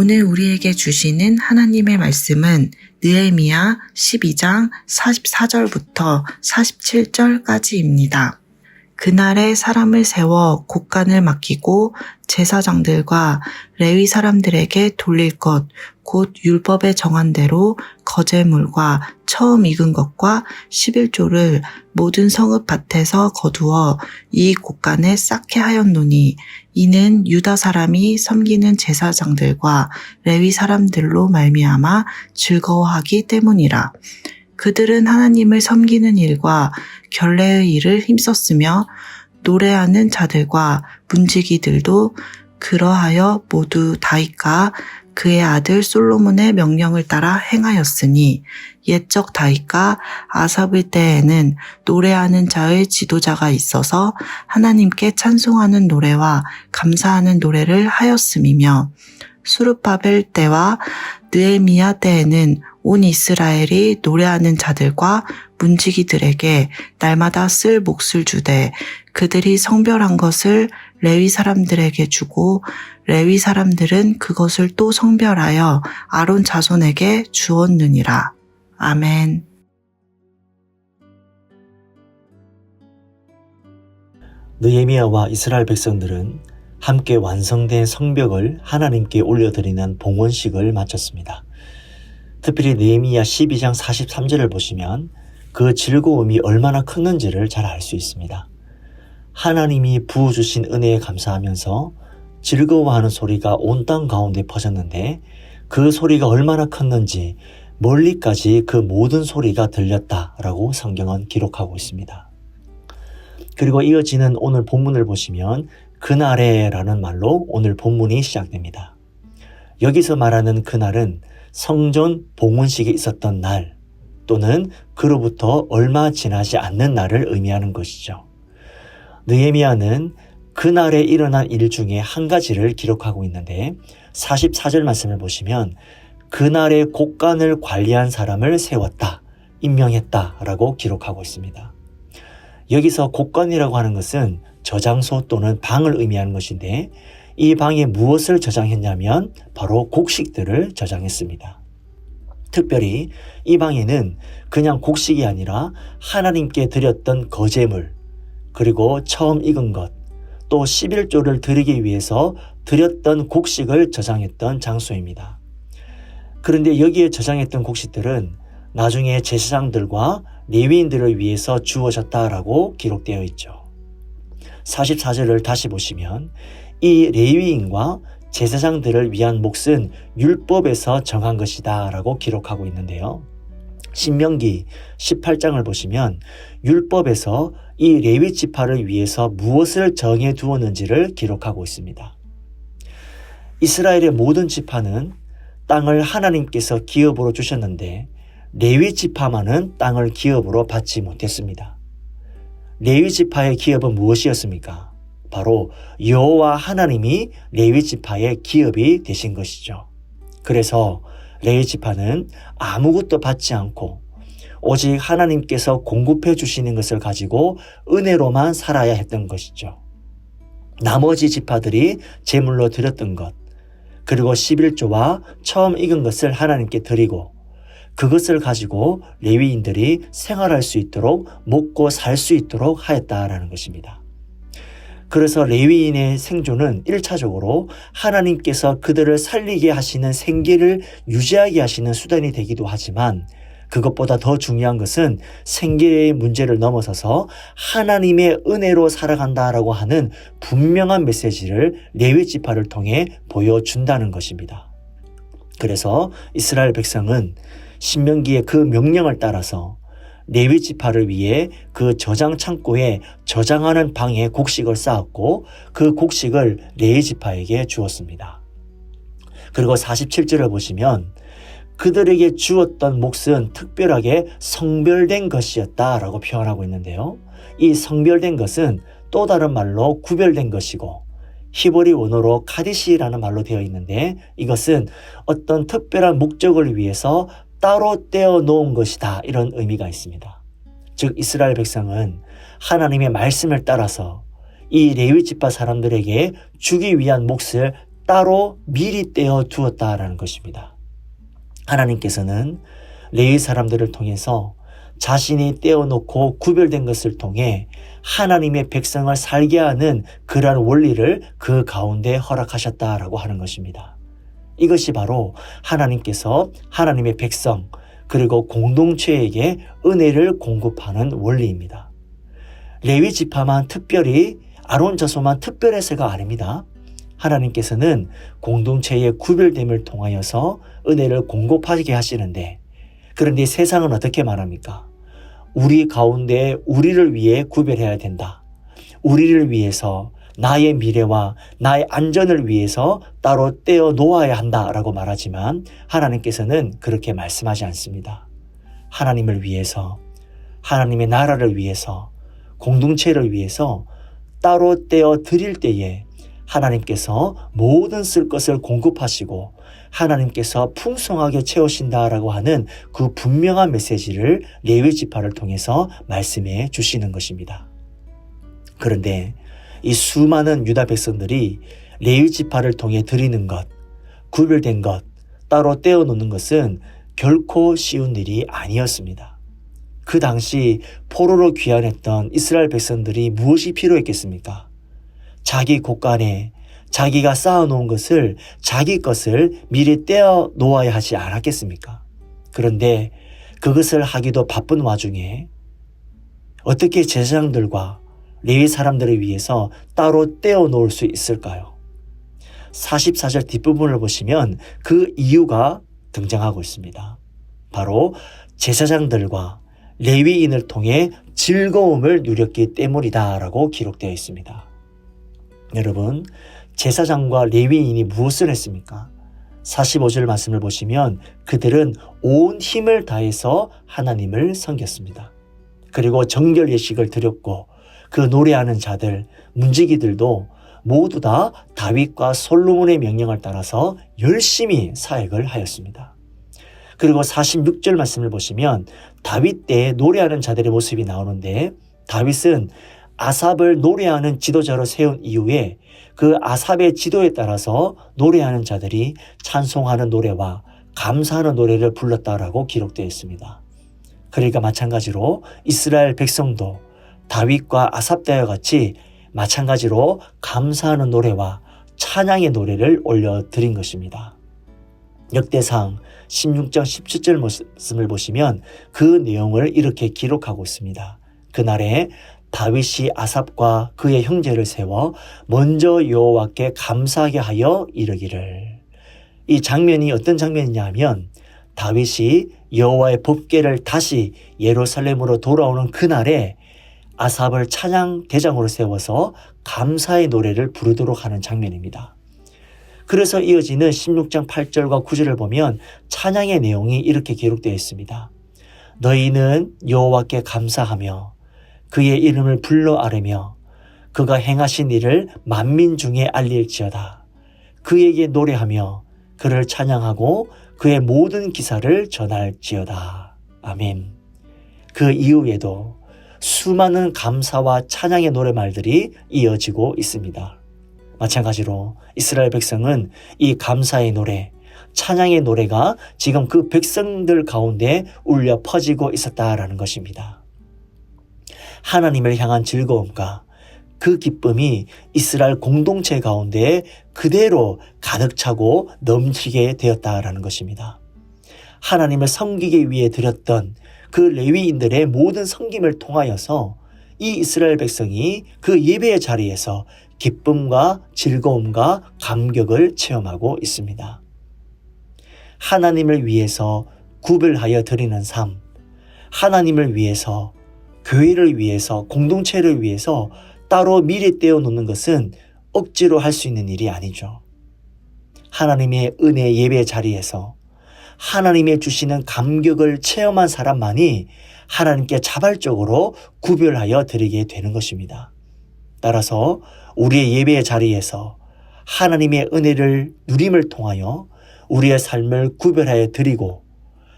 오늘 우리에게 주시는 하나님의 말씀은 느헤미야 12장 44절부터 47절까지입니다. 그날에 사람을 세워 곡간을 맡기고 제사장들과 레위 사람들에게 돌릴 것, 곧 율법에 정한 대로 거제물과 처음 익은 것과 11조를 모든 성읍 밭에서 거두어 이 곡간에 쌓게 하였노니 이는 유다 사람이 섬기는 제사장들과 레위 사람들로 말미암아 즐거워하기 때문이라. 그들은 하나님을 섬기는 일과 결례의 일을 힘썼으며 노래하는 자들과 문지기들도 그러하여 모두 다윗과 그의 아들 솔로몬의 명령을 따라 행하였으니 옛적 다윗과 아삽의 때에는 노래하는 자의 지도자가 있어서 하나님께 찬송하는 노래와 감사하는 노래를 하였음이며 수르바벨 때와 느헤미야 때에는 온 이스라엘이 노래하는 자들과 문지기들에게 날마다 쓸 몫을 주되 그들이 성별한 것을 레위 사람들에게 주고 레위 사람들은 그것을 또 성별하여 아론 자손에게 주었느니라. 아멘. 느헤미야와 이스라엘 백성들은 함께 완성된 성벽을 하나님께 올려드리는 봉헌식을 마쳤습니다. 특별히 느헤미야 12장 43절을 보시면 그 즐거움이 얼마나 컸는지를 잘 알 수 있습니다. 하나님이 부어주신 은혜에 감사하면서 즐거워하는 소리가 온 땅 가운데 퍼졌는데 그 소리가 얼마나 컸는지 멀리까지 그 모든 소리가 들렸다라고 성경은 기록하고 있습니다. 그리고 이어지는 오늘 본문을 보시면 그날에라는 말로 오늘 본문이 시작됩니다. 여기서 말하는 그날은 성전 봉헌식이 있었던 날 또는 그로부터 얼마 지나지 않는 날을 의미하는 것이죠. 느헤미야는 그날에 일어난 일 중에 한 가지를 기록하고 있는데 44절 말씀을 보시면 그날의 곡간을 관리한 사람을 세웠다, 임명했다라고 기록하고 있습니다. 여기서 곡간이라고 하는 것은 저장소 또는 방을 의미하는 것인데 이 방에 무엇을 저장했냐면 바로 곡식들을 저장했습니다. 특별히 이 방에는 그냥 곡식이 아니라 하나님께 드렸던 거제물, 그리고 처음 익은 것, 또 11조를 드리기 위해서 드렸던 곡식을 저장했던 장소입니다. 그런데 여기에 저장했던 곡식들은 나중에 제사장들과 레위인들을 위해서 주어졌다라고 기록되어 있죠. 44절을 다시 보시면 이 레위인과 제사장들을 위한 몫은 율법에서 정한 것이다 라고 기록하고 있는데요. 신명기 18장을 보시면 율법에서 이 레위 지파를 위해서 무엇을 정해 두었는지를 기록하고 있습니다. 이스라엘의 모든 지파는 땅을 하나님께서 기업으로 주셨는데 레위 지파만은 땅을 기업으로 받지 못했습니다. 레위 지파의 기업은 무엇이었습니까? 바로 여호와 하나님이 레위 지파의 기업이 되신 것이죠. 그래서 레위 지파는 아무것도 받지 않고 오직 하나님께서 공급해 주시는 것을 가지고 은혜로만 살아야 했던 것이죠. 나머지 지파들이 제물로 드렸던 것, 그리고 11조와 처음 익은 것을 하나님께 드리고 그것을 가지고 레위인들이 생활할 수 있도록 먹고 살 수 있도록 하였다라는 것입니다. 그래서 레위인의 생존은 1차적으로 하나님께서 그들을 살리게 하시는 생계를 유지하게 하시는 수단이 되기도 하지만 그것보다 더 중요한 것은 생계의 문제를 넘어서서 하나님의 은혜로 살아간다라고 하는 분명한 메시지를 레위 지파를 통해 보여준다는 것입니다. 그래서 이스라엘 백성은 신명기의 그 명령을 따라서 레위 지파를 위해 그 저장 창고에 저장하는 방에 곡식을 쌓았고 그 곡식을 레위 지파에게 주었습니다. 그리고 47절을 보시면 그들에게 주었던 몫은 특별하게 성별된 것이었다라고 표현하고 있는데요. 이 성별된 것은 또 다른 말로 구별된 것이고 히브리 원어로 카디시라는 말로 되어 있는데 이것은 어떤 특별한 목적을 위해서 따로 떼어 놓은 것이다 이런 의미가 있습니다. 즉 이스라엘 백성은 하나님의 말씀을 따라서 이 레위 지파 사람들에게 주기 위한 몫을 따로 미리 떼어 두었다라는 것입니다. 하나님께서는 레위 사람들을 통해서 자신이 떼어놓고 구별된 것을 통해 하나님의 백성을 살게 하는 그러한 원리를 그 가운데 허락하셨다라고 하는 것입니다. 이것이 바로 하나님께서 하나님의 백성 그리고 공동체에게 은혜를 공급하는 원리입니다. 레위 지파만 특별히 아론 자손만 특별해서가 아닙니다. 하나님께서는 공동체의 구별됨을 통하여서 은혜를 공급하게 하시는데 그런데 세상은 어떻게 말합니까? 우리 가운데 우리를 위해 구별해야 된다. 우리를 위해서 나의 미래와 나의 안전을 위해서 따로 떼어 놓아야 한다라고 말하지만 하나님께서는 그렇게 말씀하지 않습니다. 하나님을 위해서, 하나님의 나라를 위해서, 공동체를 위해서 따로 떼어 드릴 때에 하나님께서 모든 쓸 것을 공급하시고 하나님께서 풍성하게 채우신다라고 하는 그 분명한 메시지를 레위 지파를 통해서 말씀해 주시는 것입니다. 그런데 이 수많은 유다 백성들이 레위 지파를 통해 드리는 것, 구별된 것, 따로 떼어 놓는 것은 결코 쉬운 일이 아니었습니다. 그 당시 포로로 귀환했던 이스라엘 백성들이 무엇이 필요했겠습니까? 자기 곳간에 자기가 쌓아놓은 것을 자기 것을 미리 떼어 놓아야 하지 않았겠습니까? 그런데 그것을 하기도 바쁜 와중에 어떻게 제사장들과 레위 사람들을 위해서 따로 떼어 놓을 수 있을까요? 44절 뒷부분을 보시면 그 이유가 등장하고 있습니다. 바로 제사장들과 레위인을 통해 즐거움을 누렸기 때문이다라고 기록되어 있습니다. 여러분, 제사장과 레위인이 무엇을 했습니까? 45절 말씀을 보시면 그들은 온 힘을 다해서 하나님을 섬겼습니다. 그리고 정결 예식을 드렸고 그 노래하는 자들, 문지기들도 모두 다 다윗과 솔로몬의 명령을 따라서 열심히 사역을 하였습니다. 그리고 46절 말씀을 보시면 다윗 때에 노래하는 자들의 모습이 나오는데 다윗은 아삽을 노래하는 지도자로 세운 이후에 그 아삽의 지도에 따라서 노래하는 자들이 찬송하는 노래와 감사하는 노래를 불렀다라고 기록되어 있습니다. 그러니까 마찬가지로 이스라엘 백성도 다윗과 아삽 때와 같이 마찬가지로 감사하는 노래와 찬양의 노래를 올려드린 것입니다. 역대상 16장 17절 말씀을 보시면 그 내용을 이렇게 기록하고 있습니다. 그날에 다윗이 아삽과 그의 형제를 세워 먼저 여호와께 감사하게 하여 이르기를. 이 장면이 어떤 장면이냐 하면 다윗이 여호와의 법궤를 다시 예루살렘으로 돌아오는 그날에 아삽을 찬양 대장으로 세워서 감사의 노래를 부르도록 하는 장면입니다. 그래서 이어지는 16장 8절과 9절을 보면 찬양의 내용이 이렇게 기록되어 있습니다. 너희는 여호와께 감사하며 그의 이름을 불러 아뢰며 그가 행하신 일을 만민 중에 알릴지어다. 그에게 노래하며 그를 찬양하고 그의 모든 기사를 전할지어다. 아멘. 그 이후에도 수많은 감사와 찬양의 노래말들이 이어지고 있습니다. 마찬가지로 이스라엘 백성은 이 감사의 노래, 찬양의 노래가 지금 그 백성들 가운데 울려 퍼지고 있었다라는 것입니다. 하나님을 향한 즐거움과 그 기쁨이 이스라엘 공동체 가운데 그대로 가득 차고 넘치게 되었다라는 것입니다. 하나님을 섬기기 위해 드렸던 그 레위인들의 모든 섬김을 통하여서 이 이스라엘 백성이 그 예배의 자리에서 기쁨과 즐거움과 감격을 체험하고 있습니다. 하나님을 위해서 구별하여 드리는 삶, 하나님을 위해서, 교회를 위해서, 공동체를 위해서 따로 미리 떼어놓는 것은 억지로 할 수 있는 일이 아니죠. 하나님의 은혜 예배 자리에서 하나님의 주시는 감격을 체험한 사람만이 하나님께 자발적으로 구별하여 드리게 되는 것입니다. 따라서 우리의 예배의 자리에서 하나님의 은혜를 누림을 통하여 우리의 삶을 구별하여 드리고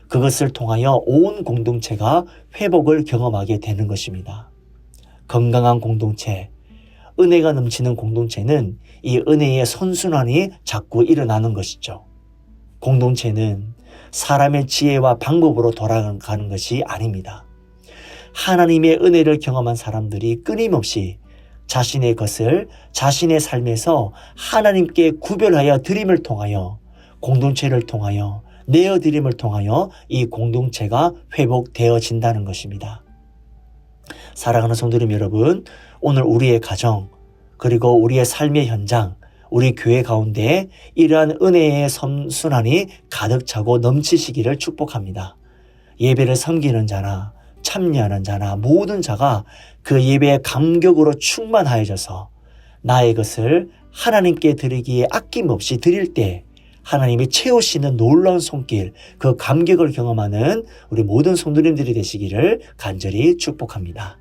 그것을 통하여 온 공동체가 회복을 경험하게 되는 것입니다. 건강한 공동체, 은혜가 넘치는 공동체는 이 은혜의 선순환이 자꾸 일어나는 것이죠. 공동체는 사람의 지혜와 방법으로 돌아가는 것이 아닙니다. 하나님의 은혜를 경험한 사람들이 끊임없이 자신의 것을 자신의 삶에서 하나님께 구별하여 드림을 통하여, 공동체를 통하여, 내어드림을 통하여 이 공동체가 회복되어진다는 것입니다. 사랑하는 성도님 여러분, 오늘 우리의 가정, 그리고 우리의 삶의 현장, 우리 교회 가운데 이러한 은혜의 선순환이 가득 차고 넘치시기를 축복합니다. 예배를 섬기는 자나 참여하는 자나 모든 자가 그 예배의 감격으로 충만하여져서 나의 것을 하나님께 드리기에 아낌없이 드릴 때 하나님이 채우시는 놀라운 손길, 그 감격을 경험하는 우리 모든 성도님들이 되시기를 간절히 축복합니다.